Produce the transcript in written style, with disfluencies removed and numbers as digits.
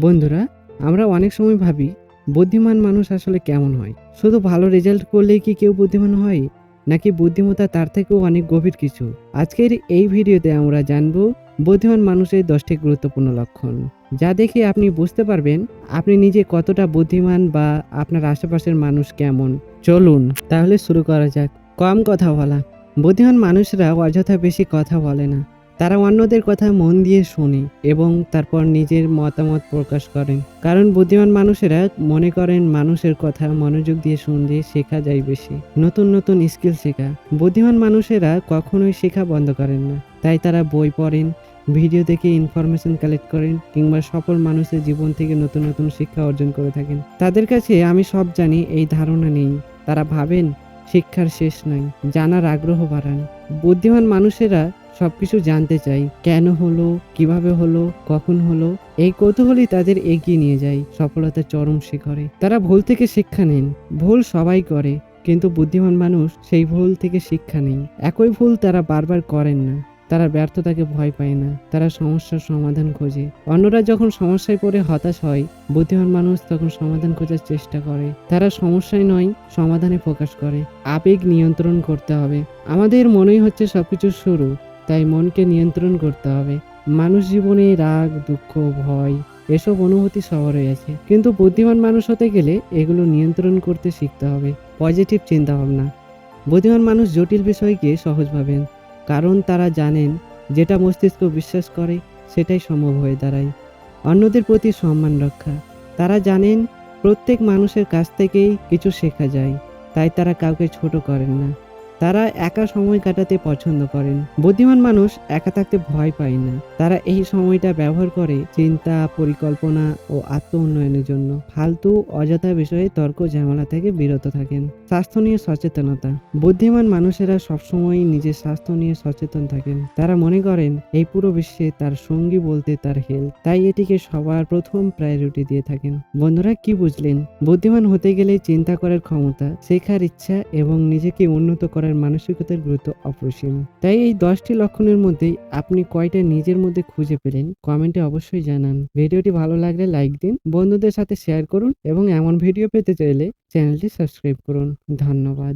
বন্ধুরা, আমরা অনেক সময় ভাবি বুদ্ধিমান মানুষ আসলে কেমন হয়। শুধু ভালো রেজাল্ট করলেই কি কেউ বুদ্ধিমান হয়, নাকি বুদ্ধিমত্তা তার থেকেও অনেক গভীর কিছু? আজকের এই ভিডিওতে আমরা জানব বুদ্ধিমান মানুষের 10টি গুরুত্বপূর্ণ লক্ষণ, যা দেখে আপনি বুঝতে পারবেন আপনি নিজে কতটা বুদ্ধিমান বা আপনার আশেপাশের মানুষ কেমন। চলুন তাহলে শুরু করা যাক। কম কথা বলা। বুদ্ধিমান মানুষরা অযথা বেশি কথা বলে না। তারা অন্যদের কথা মন দিয়ে শোনে এবং তারপর নিজের মতামত প্রকাশ করেন। কারণ বুদ্ধিমান মানুষেরা মনে করেন মানুষের কথা মনোযোগ দিয়ে শুনলে শেখা যায় বেশি। নতুন নতুন স্কিল শেখা। বুদ্ধিমান মানুষেরা কখনোই শেখা বন্ধ করেন না। তাই তারা বই পড়েন, ভিডিও দেখে ইনফরমেশন কালেক্ট করেন কিংবা সফল মানুষের জীবন থেকে নতুন নতুন শিক্ষা অর্জন করে থাকেন। তাদের কাছে আমি সব জানি এই ধারণা নেই। তারা ভাবেন শিক্ষার শেষ নাই, জানার আগ্রহ বাড়ান। বুদ্ধিমান মানুষেরা সবকিছু জানতে চাই, কেন হলো, কিভাবে হলো, কখন হলো। এই কৌতূহলই তাদের এগিয়ে নিয়ে যায় সফলতার চরম শিখরে। তারা ভুল থেকে শিক্ষা নেন। ভুল সবাই করে, কিন্তু বুদ্ধিমান মানুষ সেই ভুল থেকে শিক্ষা নেই। একই ভুল তারা বারবার করেন না। তারা ব্যর্থতাকে ভয় পায় না, তারা সমস্যার সমাধান খোঁজে। অন্যরা যখন সমস্যায় পড়ে হতাশ হয়, বুদ্ধিমান মানুষ তখন সমাধান খোঁজার চেষ্টা করে। তারা সমস্যায় নয়, সমাধানে ফোকাস করে। আবেগ নিয়ন্ত্রণ করতে হবে। আমাদের মনেই হচ্ছে সবকিছু শুরু, তাই মনকে নিয়ন্ত্রণ করতে হবে। মানুষ জীবনে রাগ, দুঃখ, ভয় এসব অনুভূতি সবারই আছে, কিন্তু বুদ্ধিমান মানুষ হতে গেলে এগুলো নিয়ন্ত্রণ করতে শিখতে হবে। পজিটিভ চিন্তা ভাবনা। বুদ্ধিমান মানুষ জটিল বিষয়কে সহজ ভাবেন, কারণ তারা জানেন যেটা মস্তিষ্ক বিশ্বাস করে সেটাই সম্ভব হয়ে দাঁড়ায়। অন্যদের প্রতি সম্মান রক্ষা। তারা জানেন প্রত্যেক মানুষের কাছ থেকেই কিছু শেখা যায়, তাই তারা কাউকে ছোট করেন না। তারা একা সময় কাটাতে পছন্দ করেন। বুদ্ধিমান মানুষ একা থাকতে ভয় পায় না। তারা এই সময়টা ব্যবহার করে চিন্তা, পরিকল্পনা ও আত্ম উন্নয়নের জন্য। ফালতু অযথা বিষয়ে তর্ক ঝামেলা থেকে বিরত থাকেন। স্বাস্থ্য নিয়ে সচেতনতা। বুদ্ধিমান মানুষেরা সবসময় নিজের স্বাস্থ্য নিয়ে সচেতন থাকেন। তারা মনে করেন এই পুরো বিশ্বে তার সঙ্গী বলতে তার হেলথ, তাই এটিকে সবার প্রথম প্রায়োরিটি দিয়ে থাকেন। বন্ধুরা, কি বুঝলেন? বুদ্ধিমান হতে গেলে চিন্তা করার ক্ষমতা, শেখার ইচ্ছা এবং নিজেকে উন্নত করার মানসিকতার গুরুত্ব অপরিসীম। তাই এই 10টি লক্ষণের মধ্যে আপনি কয়টা নিজের মধ্যে খুঁজে পেলেন কমেন্টে অবশ্যই জানান। ভিডিওটি ভালো লাগলে লাইক দিন, বন্ধুদের সাথে শেয়ার করুন এবং এমন ভিডিও পেতে চাইলে চ্যানেলটি সাবস্ক্রাইব করুন। ধন্যবাদ।